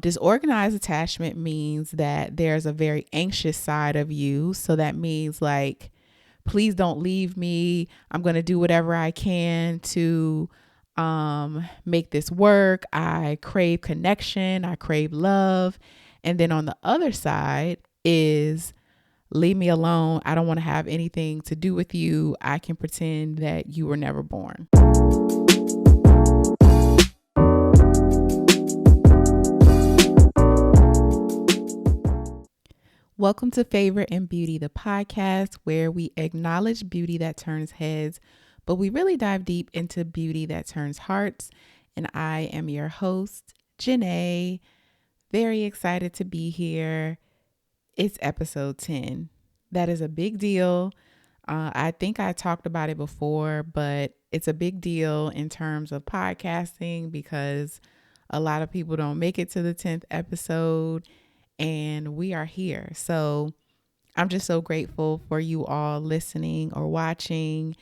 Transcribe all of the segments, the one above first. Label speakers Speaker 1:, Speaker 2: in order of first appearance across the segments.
Speaker 1: Disorganized attachment means that there's a very anxious side of you. So that means like, please don't leave me. I'm going to do whatever I can to make this work. I crave connection. I crave love. And then on the other side is leave me alone. I don't want to have anything to do with you. I can pretend that you were never born. Welcome to Favor and Beauty, the podcast where we acknowledge beauty that turns heads, but we really dive deep into beauty that turns hearts. And I am your host, Jenaé. Very excited to be here. It's episode 10. That is a big deal. I think I talked about it before, but it's a big deal in terms of podcasting because a lot of people don't make it to the 10th episode. And we are here. So I'm just so grateful for you all listening or watching.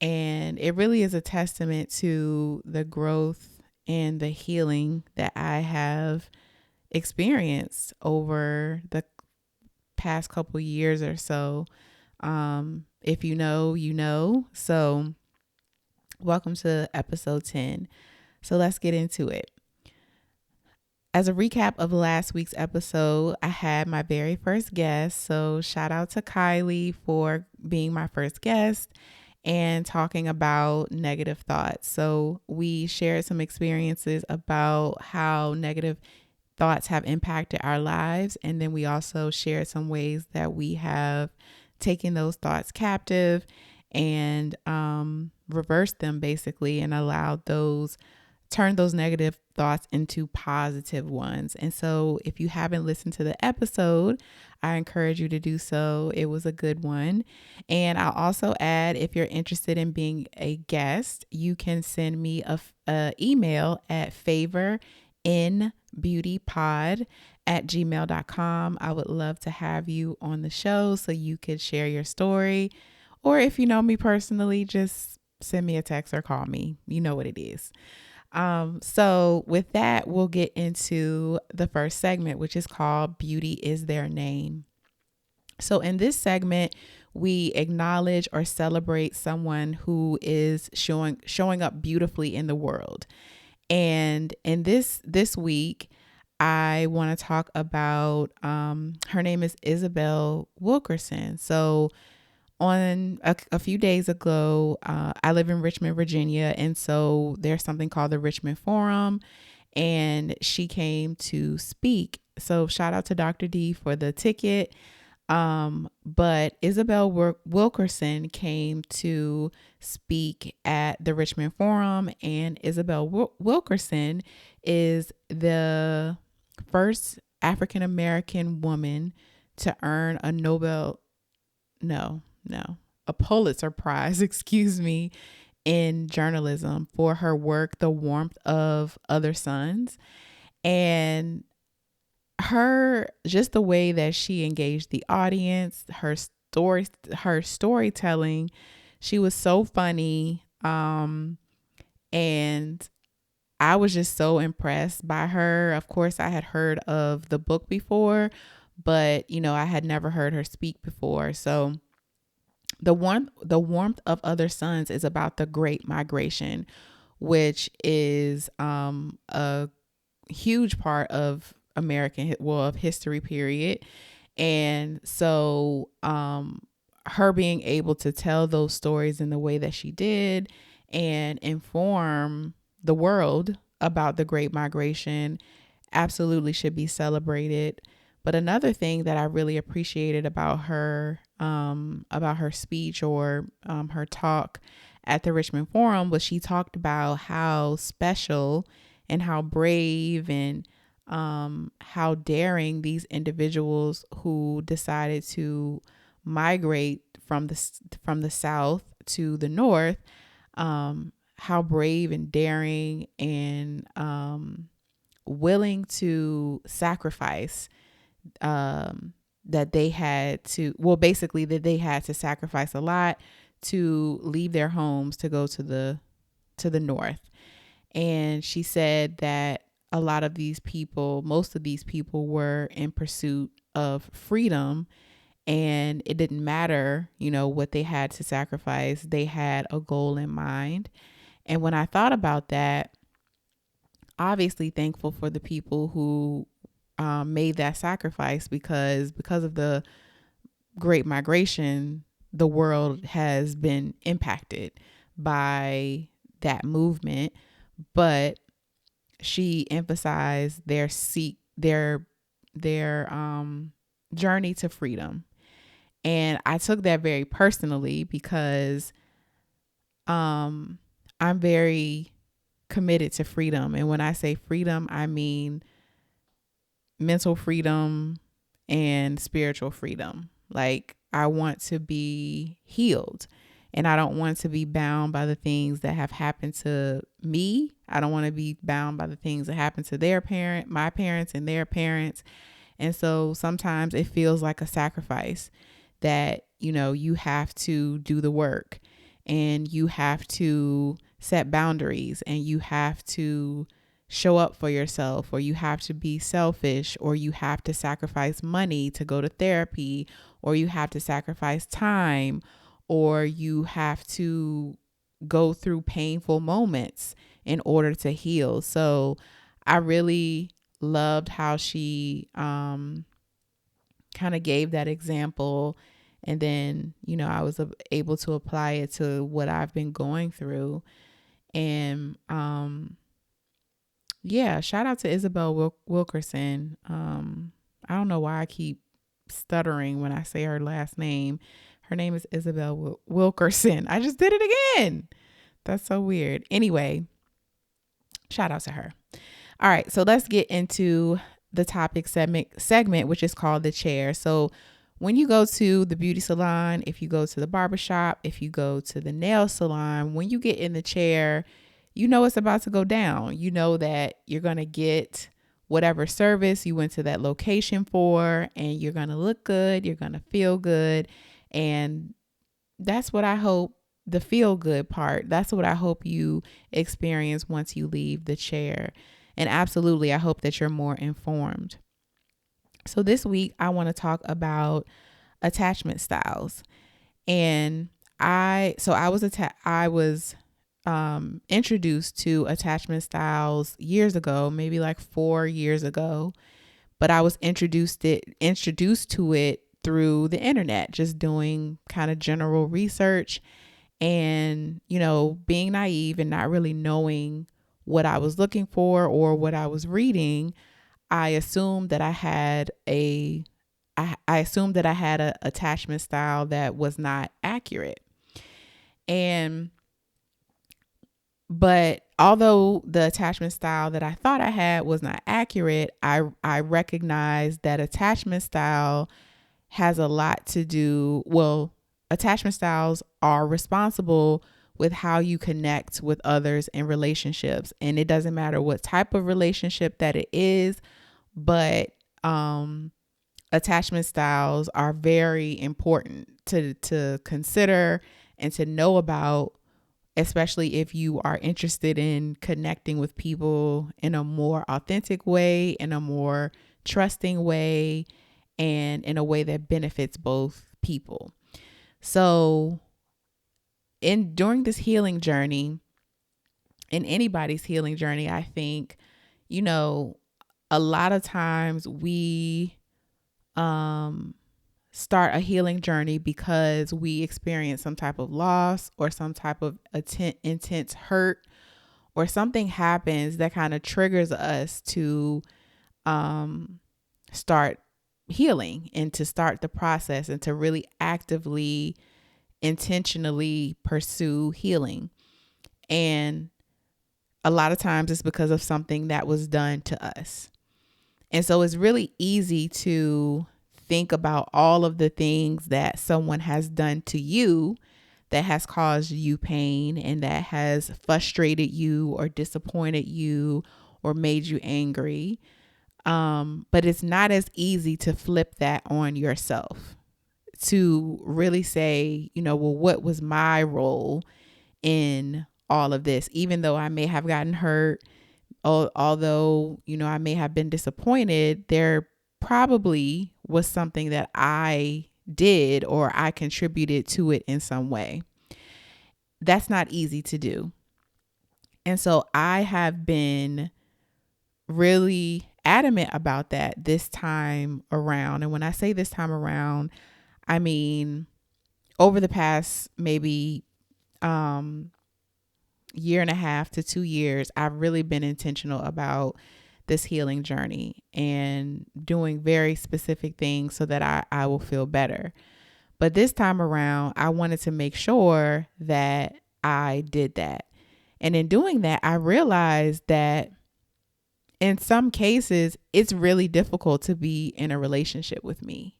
Speaker 1: And it really is a testament to the growth and the healing that I have experienced over the past couple years or so. If you know, you know. So welcome to episode 10. So let's get into it. As a recap of last week's episode, I had my very first guest. So shout out to Kylie for being my first guest and talking about negative thoughts. So we shared some experiences about how negative thoughts have impacted our lives. And then we also shared some ways that we have taken those thoughts captive and reversed them basically and turn those negative thoughts into positive ones. And so if you haven't listened to the episode, I encourage you to do so. It was a good one. And I'll also add, if you're interested in being a guest, you can send me a email at favorinbeautypod@gmail.com. I would love to have you on the show so you could share your story. Or if you know me personally, just send me a text or call me. You know what it is. So with that, we'll get into the first segment, which is called Beauty is Their Name. So in this segment, we acknowledge or celebrate someone who is showing up beautifully in the world. And in this week, I want to talk about, her name is Isabel Wilkerson. So on a few days ago, I live in Richmond, Virginia. And so there's something called the Richmond Forum, and she came to speak. So shout out to Dr. D for the ticket. But Isabel Wilkerson came to speak at the Richmond Forum, and Isabel Wilkerson is the first African-American woman to earn a a Pulitzer Prize, in journalism for her work, The Warmth of Other Suns. And just the way that she engaged the audience, her storytelling, she was so funny. And I was just so impressed by her. Of course, I had heard of the book before, but I had never heard her speak before. So The Warmth of Other Suns is about the Great Migration, which is a huge part of of history period. And so her being able to tell those stories in the way that she did and inform the world about the Great Migration absolutely should be celebrated. But another thing that I really appreciated about her speech or her talk at the Richmond Forum was she talked about how special and how brave and how daring these individuals who decided to migrate from the South to the North, how brave and daring and willing to sacrifice that they had to sacrifice a lot to leave their homes to go to the North. And she said that a lot of these people, most of these people were in pursuit of freedom, and it didn't matter, what they had to sacrifice. They had a goal in mind. And when I thought about that, obviously thankful for the people who made that sacrifice, because of the Great Migration, the world has been impacted by that movement. But she emphasized their journey to freedom. And I took that very personally because I'm very committed to freedom. And when I say freedom, I mean mental freedom and spiritual freedom. Like, I want to be healed, and I don't want to be bound by the things that have happened to me. I don't want to be bound by the things that happened to my parents and their parents. And so sometimes it feels like a sacrifice that, you have to do the work, and you have to set boundaries, and you have to show up for yourself, or you have to be selfish, or you have to sacrifice money to go to therapy, or you have to sacrifice time, or you have to go through painful moments in order to heal. So I really loved how she kind of gave that example. And then, I was able to apply it to what I've been going through. And yeah, shout out to Isabel Wilkerson. I don't know why I keep stuttering when I say her last name. Her name is Isabel Wilkerson. I just did it again. That's so weird. Anyway, shout out to her. All right, so let's get into the topic segment, which is called The Chair. So when you go to the beauty salon, if you go to the barbershop, if you go to the nail salon, when you get in the chair, you know it's about to go down. You know that you're going to get whatever service you went to that location for, and you're going to look good, you're going to feel good. And that's what I hope, the feel good part. That's what I hope you experience once you leave the chair. And absolutely, I hope that you're more informed. So this week, I want to talk about attachment styles. And I was introduced to attachment styles years ago, maybe like 4 years ago. But I was introduced to it through the internet, just doing kind of general research and, being naive and not really knowing what I was looking for or what I was reading. I assumed that I had a attachment style that was not accurate. But although the attachment style that I thought I had was not accurate, I recognized that attachment style has a lot to do. Well, attachment styles are responsible with how you connect with others in relationships. And it doesn't matter what type of relationship that it is, but attachment styles are very important to consider and to know about, especially if you are interested in connecting with people in a more authentic way, in a more trusting way, and in a way that benefits both people. So during this healing journey, in anybody's healing journey, I think, a lot of times we start a healing journey because we experience some type of loss or some type of intense hurt, or something happens that kind of triggers us to start healing and to start the process and to really actively, intentionally pursue healing. And a lot of times it's because of something that was done to us. And so it's really easy to think about all of the things that someone has done to you that has caused you pain and that has frustrated you or disappointed you or made you angry. But it's not as easy to flip that on yourself, to really say, well, what was my role in all of this? Even though I may have gotten hurt, although, I may have been disappointed, there probably was something that I did or I contributed to it in some way. That's not easy to do. And so I have been really adamant about that this time around. And when I say this time around, I mean over the past maybe year and a half to 2 years, I've really been intentional about this healing journey and doing very specific things so that I will feel better. But this time around, I wanted to make sure that I did that. And in doing that, I realized that in some cases, it's really difficult to be in a relationship with me.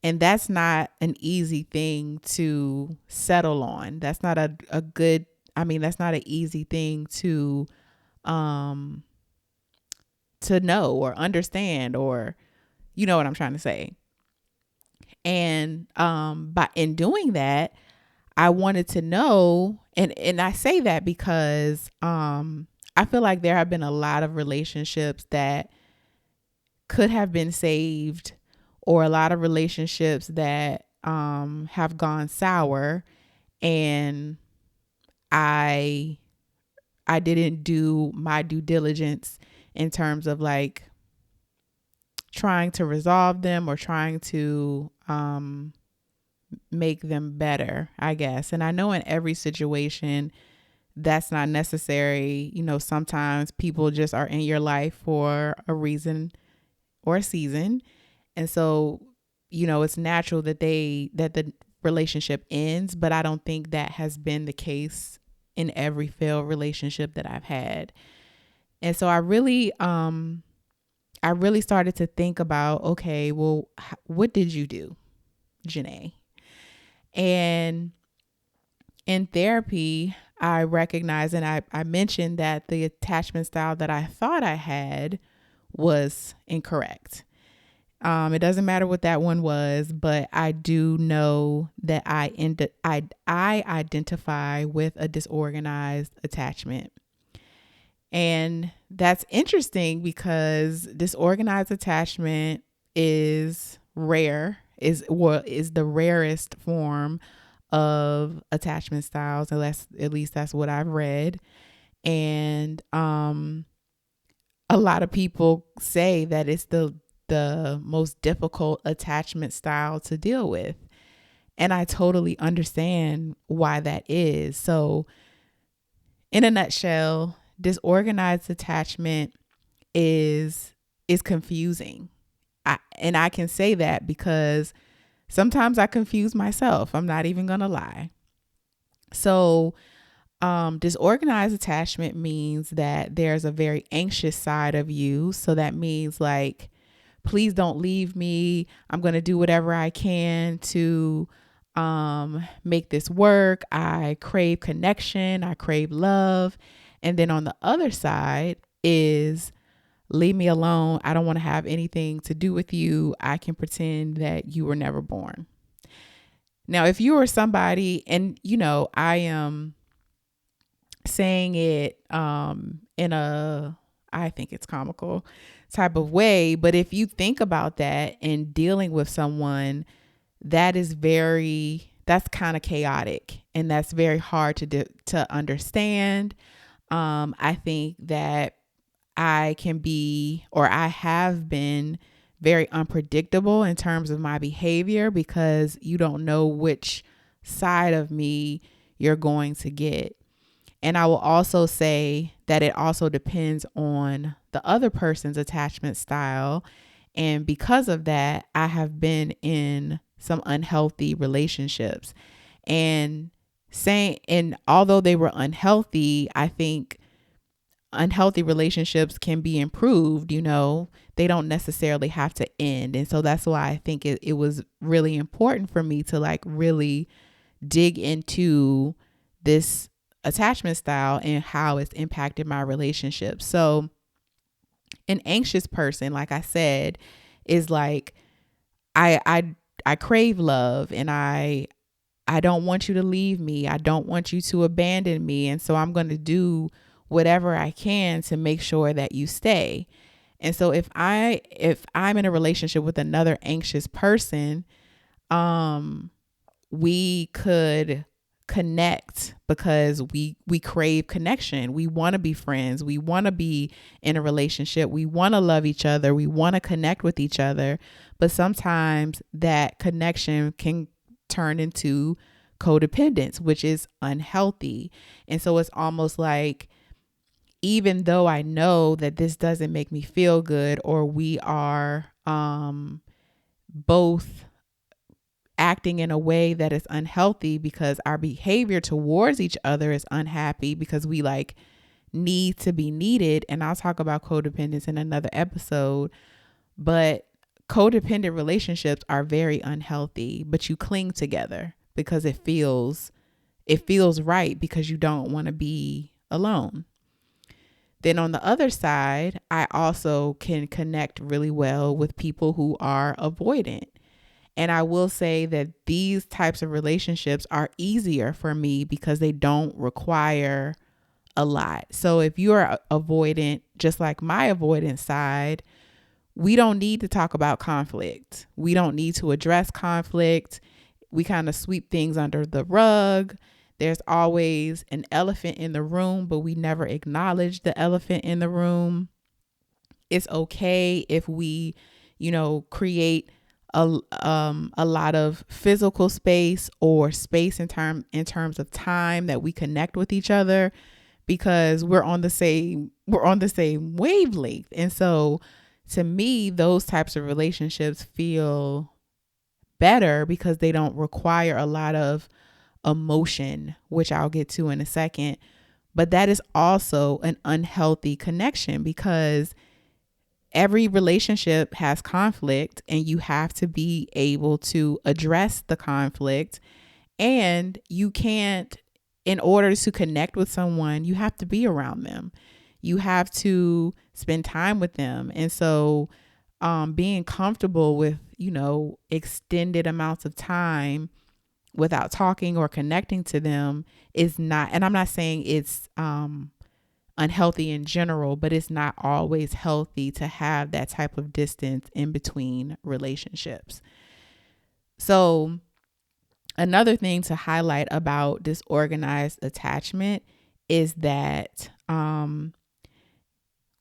Speaker 1: And that's not an easy thing to settle on. That's not that's not an easy thing to know or understand, or you know what I'm trying to say. And in doing that, I wanted to know, and I say that because I feel like there have been a lot of relationships that could have been saved, or a lot of relationships that have gone sour, and I didn't do my due diligence in terms of like trying to resolve them or trying to make them better, I guess. And I know in every situation that's not necessary. Sometimes people just are in your life for a reason or a season. And so, it's natural that the relationship ends, but I don't think that has been the case in every failed relationship that I've had. And so I really started to think about, okay, well, what did you do, Jenaé? And in therapy, I recognized, and I mentioned that the attachment style that I thought I had was incorrect. It doesn't matter what that one was, but I do know that I identify with a disorganized attachment. And that's interesting because disorganized attachment is rare, is the rarest form of attachment styles, unless at least that's what I've read. And a lot of people say that it's the most difficult attachment style to deal with. And I totally understand why that is. So in a nutshell, disorganized attachment is confusing. I can say that because sometimes I confuse myself. I'm not even going to lie. So disorganized attachment means that there's a very anxious side of you. So that means like, please don't leave me. I'm going to do whatever I can to make this work. I crave connection. I crave love. And then on the other side is leave me alone. I don't want to have anything to do with you. I can pretend that you were never born. Now, if you are somebody, and I am saying it in a, I think it's comical type of way, but if you think about that and dealing with someone, that's kind of chaotic, and that's very hard to understand. I think that I can be, or I have been, very unpredictable in terms of my behavior because you don't know which side of me you're going to get. And I will also say that it also depends on the other person's attachment style. And because of that, I have been in some unhealthy relationships. And although they were unhealthy, I think unhealthy relationships can be improved. They don't necessarily have to end. And so that's why I think it was really important for me to like really dig into this attachment style and how it's impacted my relationship. So an anxious person, like I said, is like, I crave love, and I don't want you to leave me. I don't want you to abandon me. And so I'm going to do whatever I can to make sure that you stay. And so if I'm in a relationship with another anxious person, we could connect because we crave connection. We want to be friends. We want to be in a relationship. We want to love each other. We want to connect with each other. But sometimes that connection can turn into codependence, which is unhealthy. And so it's almost like, even though I know that this doesn't make me feel good, or we are both acting in a way that is unhealthy because our behavior towards each other is unhappy because we like need to be needed. And I'll talk about codependence in another episode, but codependent relationships are very unhealthy, but you cling together because it feels right because you don't want to be alone. Then on the other side, I also can connect really well with people who are avoidant. And I will say that these types of relationships are easier for me because they don't require a lot. So if you're avoidant, just like my avoidant side, we don't need to talk about conflict. We don't need to address conflict. We kind of sweep things under the rug. There's always an elephant in the room, but we never acknowledge the elephant in the room. It's okay if we, create a lot of physical space or space in terms of time that we connect with each other, because we're on the same wavelength. And so to me, those types of relationships feel better because they don't require a lot of emotion, which I'll get to in a second. But that is also an unhealthy connection because every relationship has conflict and you have to be able to address the conflict. And you can't, in order to connect with someone, you have to be around them. You have to spend time with them. And so being comfortable with, extended amounts of time without talking or connecting to them is not, and I'm not saying it's unhealthy in general, but it's not always healthy to have that type of distance in between relationships. So another thing to highlight about disorganized attachment is that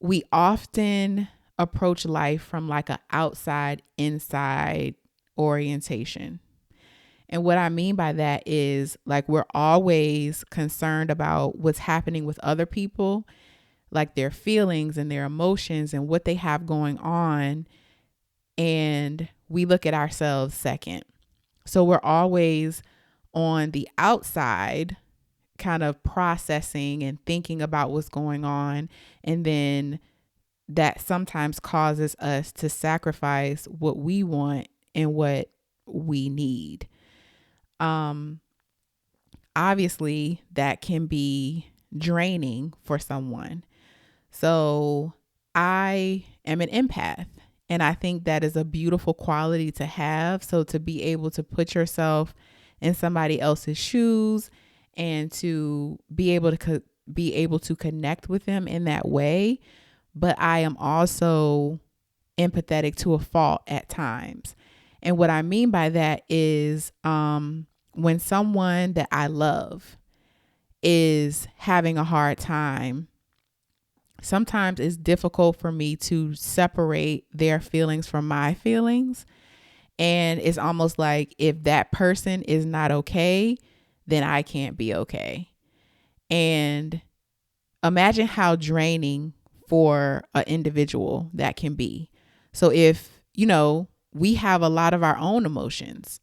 Speaker 1: we often approach life from like an outside inside orientation. And what I mean by that is like we're always concerned about what's happening with other people, like their feelings and their emotions and what they have going on. And we look at ourselves second. So we're always on the outside kind of processing and thinking about what's going on. And then that sometimes causes us to sacrifice what we want and what we need. Obviously that can be draining for someone. So I am an empath, and I think that is a beautiful quality to have. So to be able to put yourself in somebody else's shoes and to be able to connect with them in that way. But I am also empathetic to a fault at times. And what I mean by that is when someone that I love is having a hard time, sometimes it's difficult for me to separate their feelings from my feelings. And it's almost like if that person is not okay, then I can't be okay. And imagine how draining for an individual that can be. So if, we have a lot of our own emotions.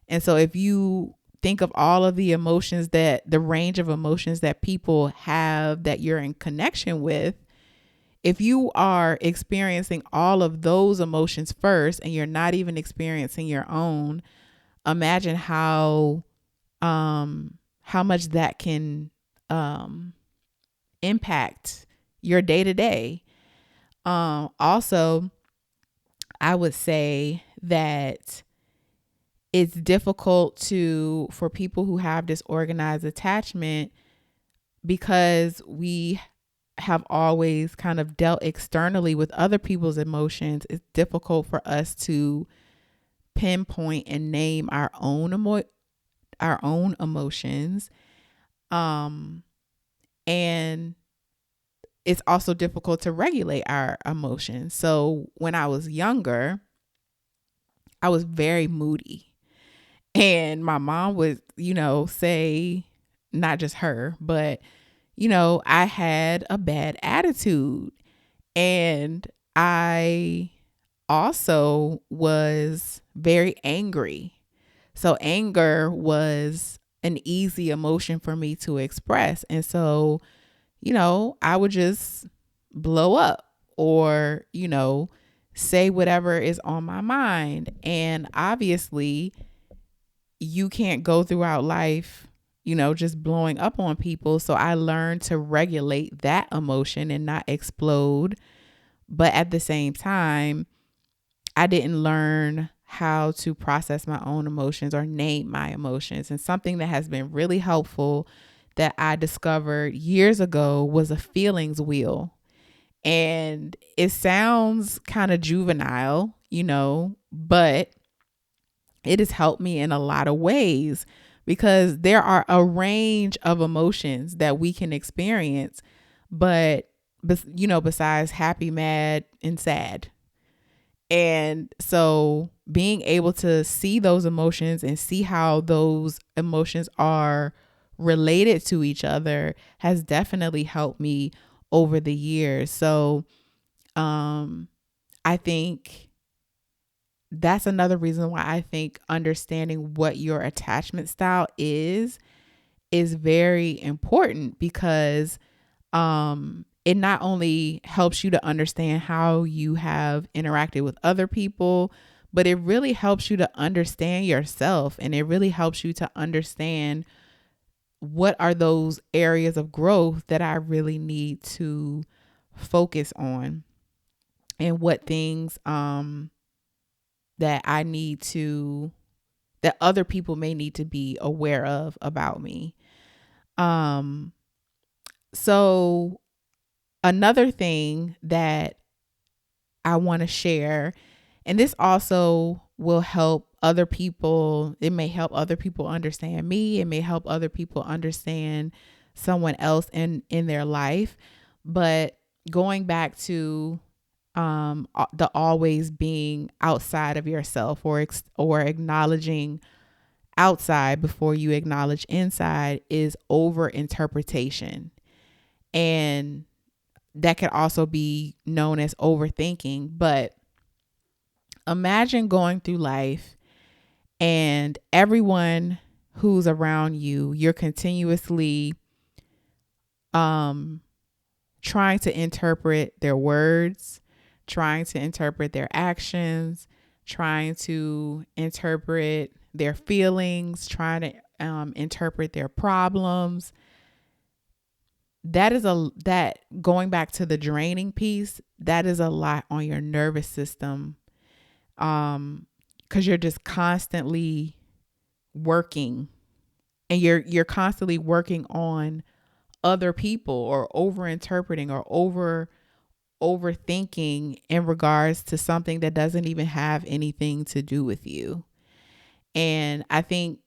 Speaker 1: And so if you think of all of the emotions the range of emotions that people have that you're in connection with, if you are experiencing all of those emotions first and you're not even experiencing your own, imagine how much that can impact your day to day. Also, I would say that it's difficult for people who have disorganized attachment because we have always kind of dealt externally with other people's emotions, it's difficult for us to pinpoint and name our own emotions. And it's also difficult to regulate our emotions. So when I was younger, I was very moody. And my mom would, say, not just her, but, I had a bad attitude. And I also was very angry. So anger was an easy emotion for me to express. And so, I would just blow up or, say whatever is on my mind. And obviously, you can't go throughout life, just blowing up on people. So I learned to regulate that emotion and not explode. But at the same time, I didn't learn how to process my own emotions or name my emotions. And something that has been really helpful that I discovered years ago was a feelings wheel. And it sounds kind of juvenile, but it has helped me in a lot of ways because there are a range of emotions that we can experience, but besides happy, mad, and sad. And so being able to see those emotions and see how those emotions are related to each other has definitely helped me over the years. So I think that's another reason why I think understanding what your attachment style is very important because it not only helps you to understand how you have interacted with other people, but it really helps you to understand yourself, and it really helps you to understand what are those areas of growth that I really need to focus on, and what things that that other people may need to be aware of about me. So another thing that I want to share, and this also will help other people. It may help other people understand me. It may help other people understand someone else in their life. But going back to the always being outside of yourself, or acknowledging outside before you acknowledge inside, is over interpretation. And that could also be known as overthinking. But imagine going through life and everyone who's around you, you're continuously trying to interpret their words, trying to interpret their actions, trying to interpret their feelings, trying to interpret their problems. That going back to the draining piece, that is a lot on your nervous system. Cause you're just constantly working, and you're constantly working on other people, or over interpreting, or overthinking in regards to something that doesn't even have anything to do with you. And I think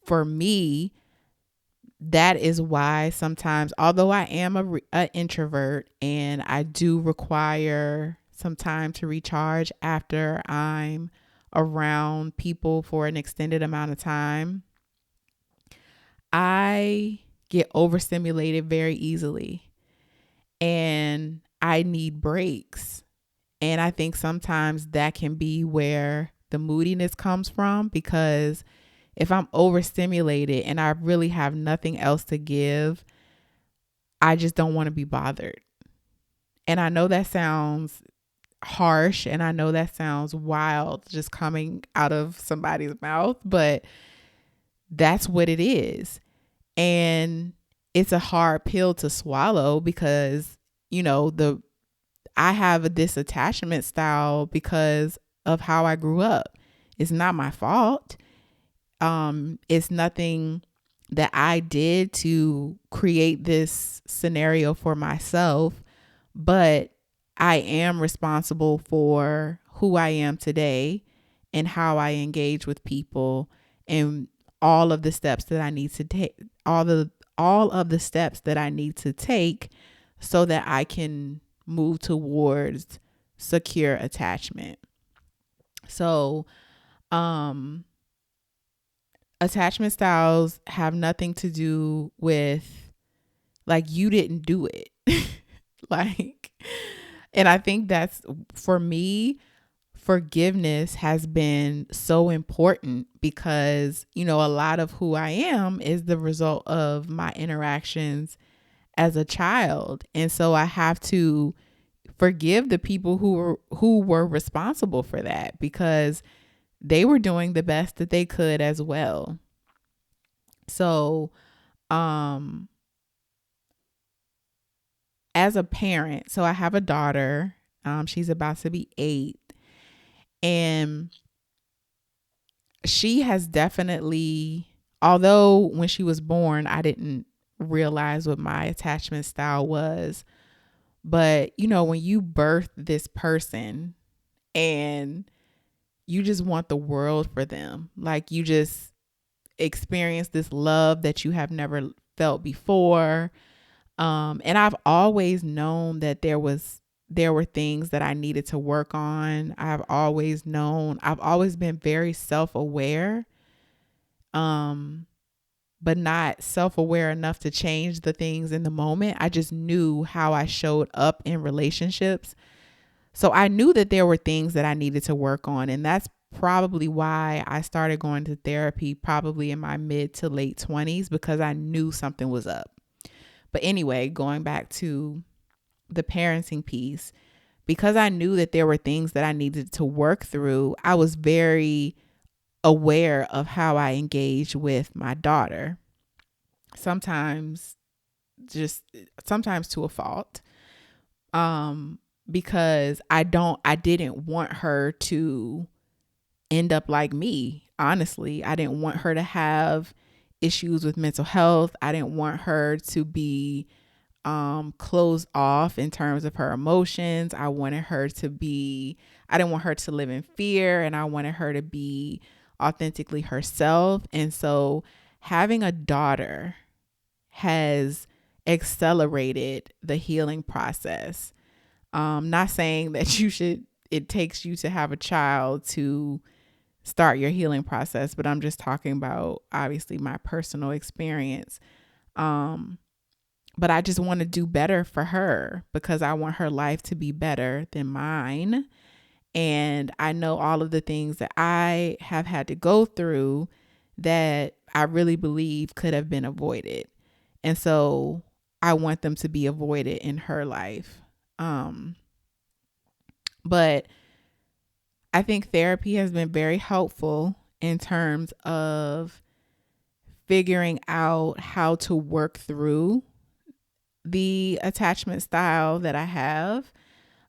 Speaker 1: for me, that is why sometimes, although I am an introvert and I do require some time to recharge after I'm around people for an extended amount of time, I get overstimulated very easily and I need breaks. And I think sometimes that can be where the moodiness comes from, because if I'm overstimulated and I really have nothing else to give, I just don't want to be bothered. And I know that sounds harsh, and I know that sounds wild just coming out of somebody's mouth, but that's what it is. And it's a hard pill to swallow because, I have a disattachment style because of how I grew up. It's not my fault. It's nothing that I did to create this scenario for myself, but I am responsible for who I am today and how I engage with people and all of the steps that I need to take, all of the steps that I need to take so that I can move towards secure attachment. So, attachment styles have nothing to do with like you didn't do it. Like, and I think that's for me, forgiveness has been so important because, you know, a lot of who I am is the result of my interactions as a child. And so I have to forgive the people who were responsible for that because they were doing the best that they could as well. So, as a parent, so I have a daughter. She's about to be 8, and she has definitely, although when she was born, I didn't realize what my attachment style was. But, you know, when you birth this person and you just want the world for them, like you just experience this love that you have never felt before. And I've always known that there were things that I needed to work on. I've always been very self-aware, but not self-aware enough to change the things in the moment. I just knew how I showed up in relationships. So I knew that there were things that I needed to work on. And that's probably why I started going to therapy probably in my mid to late 20s, because I knew something was up. But anyway, going back to the parenting piece, because I knew that there were things that I needed to work through, I was very aware of how I engage with my daughter. Sometimes to a fault. Because I didn't want her to end up like me. Honestly, I didn't want her to have issues with mental health. I didn't want her to be closed off in terms of her emotions. I didn't want her to live in fear, and I wanted her to be authentically herself. And so having a daughter has accelerated the healing process. Not saying that it takes you to have a child to start your healing process, but I'm just talking about obviously my personal experience. But I just want to do better for her because I want her life to be better than mine. And I know all of the things that I have had to go through that I really believe could have been avoided. And so I want them to be avoided in her life. But I think therapy has been very helpful in terms of figuring out how to work through the attachment style that I have.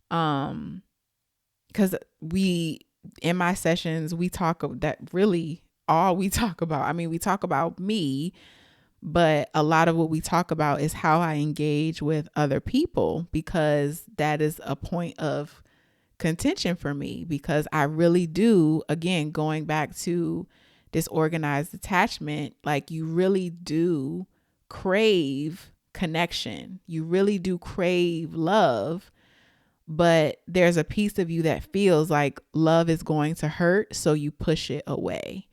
Speaker 1: Because in my sessions, we talk about, we talk about me, but a lot of what we talk about is how I engage with other people, because that is a point of contention for me, because I really do, again, going back to disorganized attachment, like you really do crave connection. You really do crave love, but there's a piece of you that feels like love is going to hurt, so you push it away.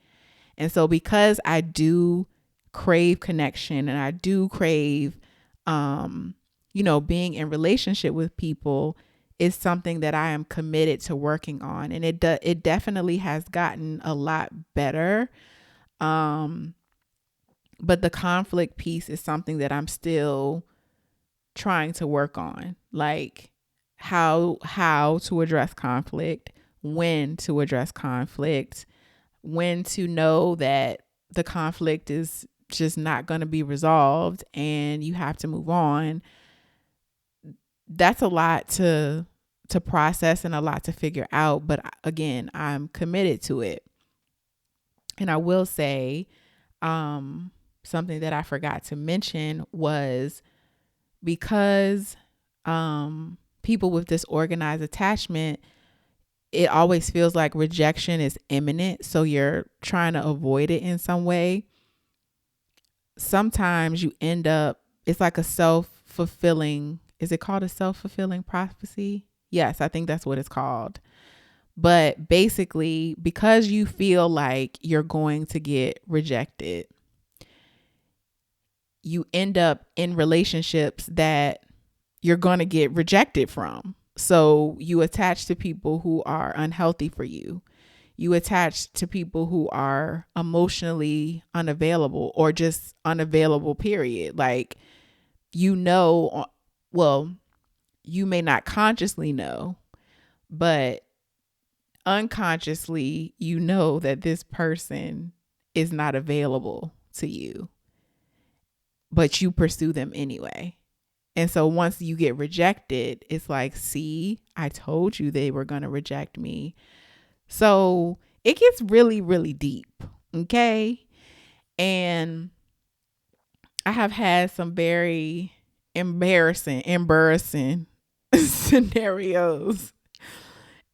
Speaker 1: And so because I do crave connection and I do crave, being in relationship with people, is something that I am committed to working on. And it definitely has gotten a lot better. But the conflict piece is something that I'm still trying to work on. Like how to address conflict, when to address conflict, when to know that the conflict is just not going to be resolved and you have to move on. That's a lot to process and a lot to figure out. But again, I'm committed to it. And I will say, something that I forgot to mention was because people with disorganized attachment, it always feels like rejection is imminent. So you're trying to avoid it in some way. Sometimes you end up, it's like a self-fulfilling, is it called a self-fulfilling prophecy? Yes, I think that's what it's called. But basically, because you feel like you're going to get rejected, you end up in relationships that you're going to get rejected from. So you attach to people who are unhealthy for you. You attach to people who are emotionally unavailable or just unavailable, period. Like, well, you may not consciously know, but unconsciously, you know that this person is not available to you, but you pursue them anyway. And so once you get rejected, it's like, see, I told you they were going to reject me. So it gets really, really deep. Okay. And I have had some very embarrassing scenarios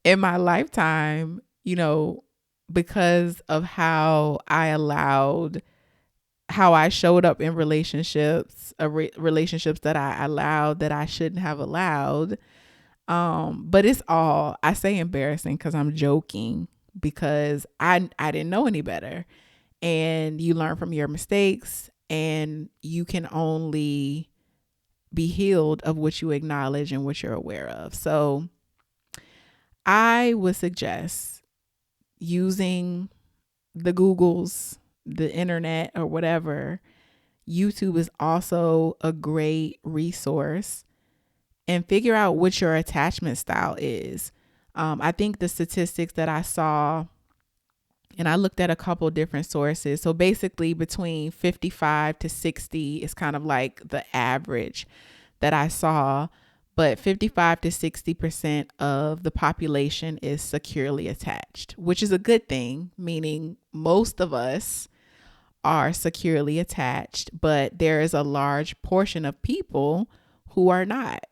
Speaker 1: in my lifetime, because of how I showed up in relationships, relationships that I allowed that I shouldn't have allowed. But I say embarrassing because I'm joking, because I didn't know any better. And you learn from your mistakes, and you can only be healed of what you acknowledge and what you're aware of. So I would suggest using the Googles, the internet, or whatever. YouTube is also a great resource, and figure out what your attachment style is. I think the statistics that I saw, and I looked at a couple different sources. So basically between 55 to 60 is kind of like the average that I saw. But 55 to 60% of the population is securely attached, which is a good thing, meaning most of us are securely attached, but there is a large portion of people who are not.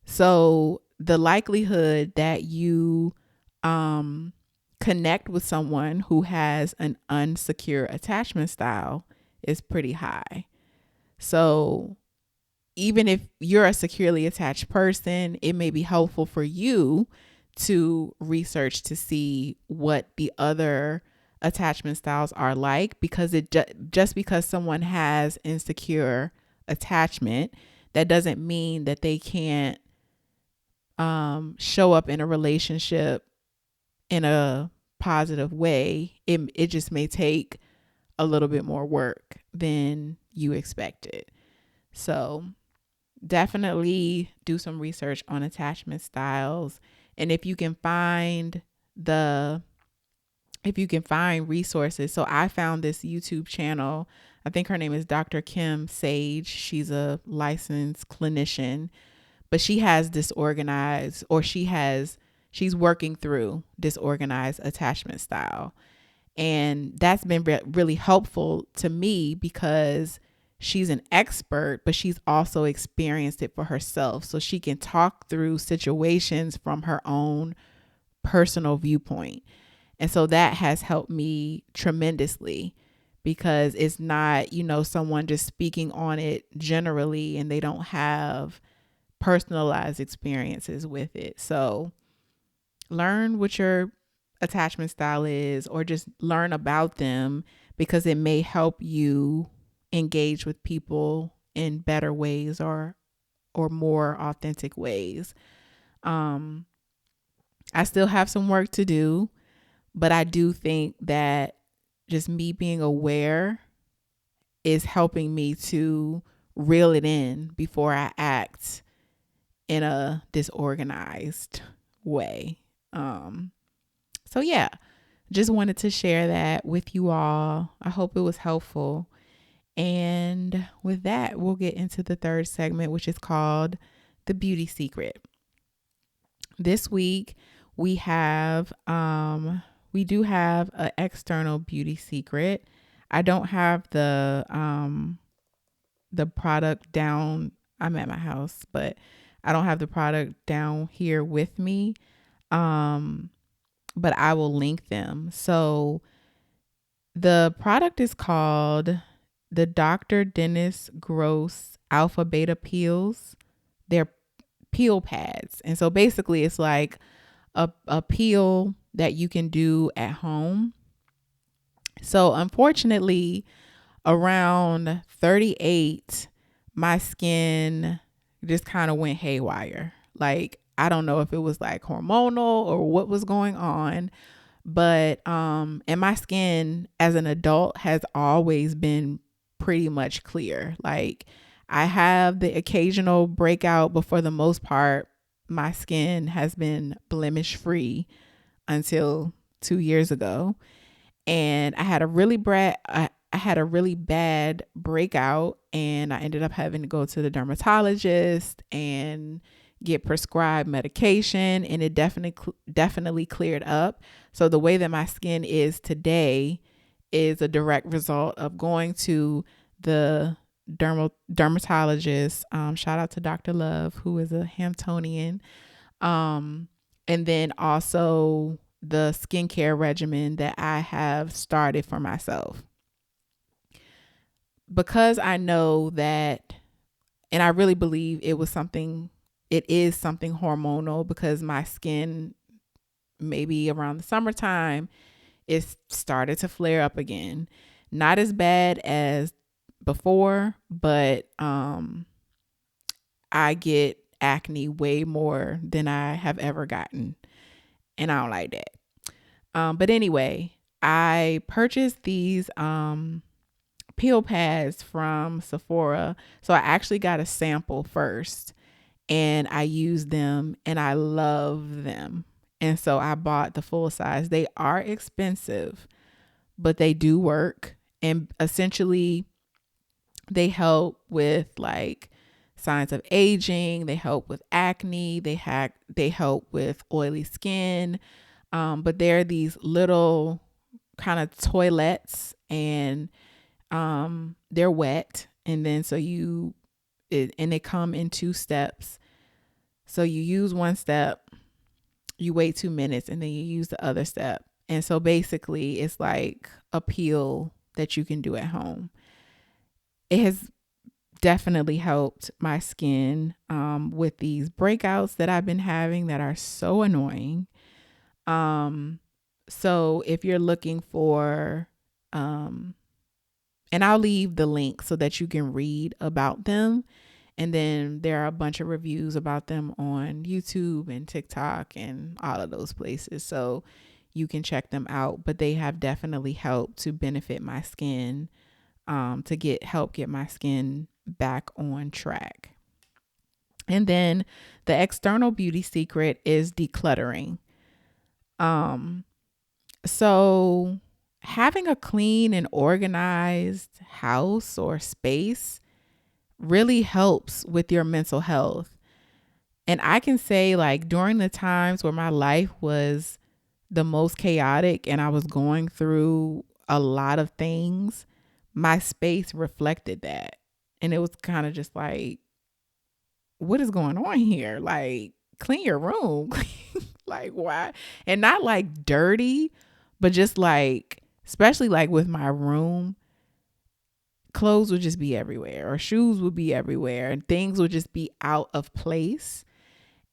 Speaker 1: So the likelihood that you connect with someone who has an unsecure attachment style is pretty high. So even if you're a securely attached person, it may be helpful for you to research to see what the other attachment styles are like, because just because someone has insecure attachment, that doesn't mean that they can't show up in a relationship in a positive way. It just may take a little bit more work than you expected. So definitely do some research on attachment styles. And if you can find resources. So I found this YouTube channel. I think her name is Dr. Kim Sage. She's a licensed clinician, but she has she's working through disorganized attachment style. And that's been really helpful to me, because she's an expert, but she's also experienced it for herself. So she can talk through situations from her own personal viewpoint. And so that has helped me tremendously, because it's not, someone just speaking on it generally and they don't have personalized experiences with it. So learn what your attachment style is, or just learn about them, because it may help you engage with people in better ways or more authentic ways. I still have some work to do, but I do think that just me being aware is helping me to reel it in before I act in a disorganized way. So yeah, just wanted to share that with you all. I hope it was helpful. And with that, we'll get into the third segment, which is called The Beauty Secret. This week we do have an external beauty secret. I don't have the product down. I'm at my house, but I don't have the product down here with me. Um, but I will link them. So the product is called the Dr. Dennis Gross Alpha Beta Peels. They're peel pads. And so basically it's like a peel that you can do at home. So unfortunately, around 38, my skin just kind of went haywire. Like, I don't know if it was like hormonal or what was going on, but and my skin as an adult has always been pretty much clear. Like, I have the occasional breakout, but for the most part, my skin has been blemish free until 2 years ago. And I had a really bad breakout, and I ended up having to go to the dermatologist and get prescribed medication, and it definitely cleared up. So the way that my skin is today is a direct result of going to the dermatologist. Shout out to Dr. Love, who is a Hamptonian. And then also the skincare regimen that I have started for myself. Because I know that, and I really believe it is something hormonal, because my skin, maybe around the summertime, it started to flare up again. Not as bad as before, but I get acne way more than I have ever gotten, and I don't like that. But anyway, I purchased these peel pads from Sephora. So I actually got a sample first, and I used them, and I love them. And so I bought the full size. They are expensive, but they do work. And essentially, they help with like signs of aging. They help with acne. They help with oily skin. But they're these little kind of toilets, and they're wet. And then and they come in 2 steps. So you use one step, you wait 2 minutes, and then you use the other step. And so basically it's like a peel that you can do at home. It has definitely helped my skin with these breakouts that I've been having that are so annoying. So if you're looking for, and I'll leave the link so that you can read about them. And then there are a bunch of reviews about them on YouTube and TikTok and all of those places. So you can check them out. But they have definitely helped to benefit my skin, to help get my skin back on track. And then the external beauty secret is decluttering. So having a clean and organized house or space really helps with your mental health. And I can say, like, during the times where my life was the most chaotic and I was going through a lot of things, my space reflected that. And it was kind of just like, what is going on here? Like, clean your room. Like, why? And not like dirty, but just like, especially like with my room, clothes would just be everywhere, or shoes would be everywhere, and things would just be out of place.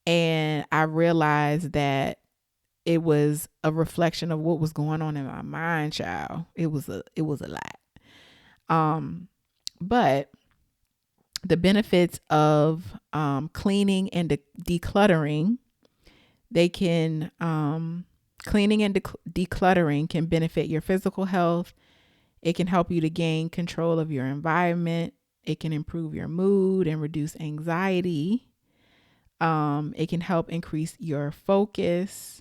Speaker 1: And I realized that it was a reflection of what was going on in my mind, child. It was a lot. But the benefits of cleaning and decluttering, cleaning and decluttering can benefit your physical health. It can help you to gain control of your environment. It can improve your mood and reduce anxiety. It can help increase your focus.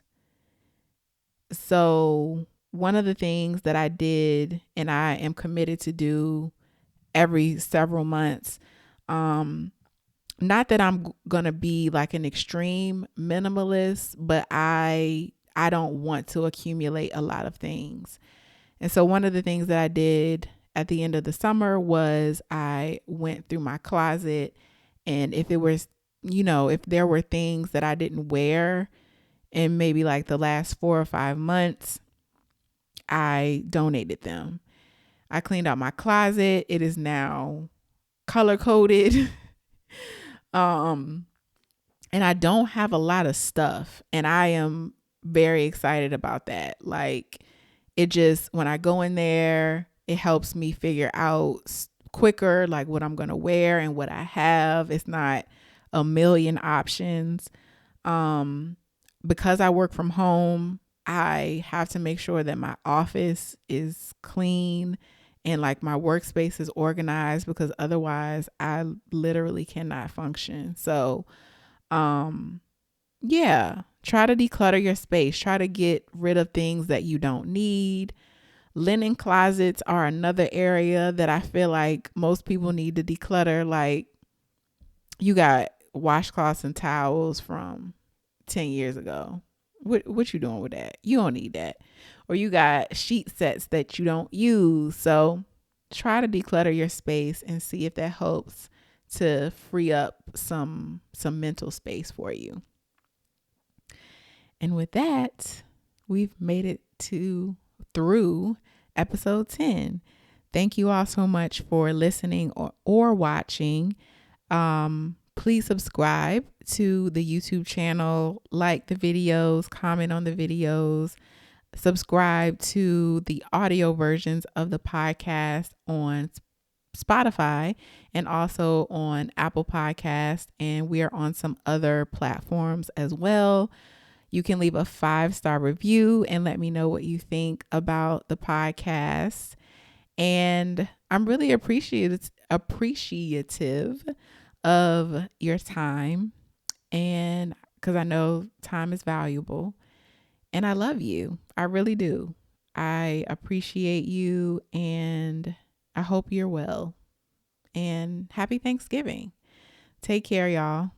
Speaker 1: So one of the things that I did, and I am committed to do every several months, not that I'm going to be like an extreme minimalist, but I don't want to accumulate a lot of things. And so one of the things that I did at the end of the summer was I went through my closet, and if it was, if there were things that I didn't wear in maybe like the last 4 or 5 months, I donated them. I cleaned out my closet. It is now color coded. And I don't have a lot of stuff, and I am very excited about that. Like, it just, when I go in there, it helps me figure out quicker, like what I'm going to wear and what I have. It's not a million options. Because I work from home, I have to make sure that my office is clean and like my workspace is organized, because otherwise I literally cannot function. So, yeah, try to declutter your space. Try to get rid of things that you don't need. Linen closets are another area that I feel like most people need to declutter. Like, you got washcloths and towels from 10 years ago. What you doing with that? You don't need that. Or you got sheet sets that you don't use. So try to declutter your space and see if that helps to free up some mental space for you. And with that, we've made it through episode 10. Thank you all so much for listening or watching. Please subscribe to the YouTube channel, like the videos, comment on the videos, subscribe to the audio versions of the podcast on Spotify and also on Apple Podcasts. And we are on some other platforms as well. You can leave a 5-star review and let me know what you think about the podcast. And I'm really appreciative of your time, and because I know time is valuable, and I love you. I really do. I appreciate you, and I hope you're well. And happy Thanksgiving. Take care, y'all.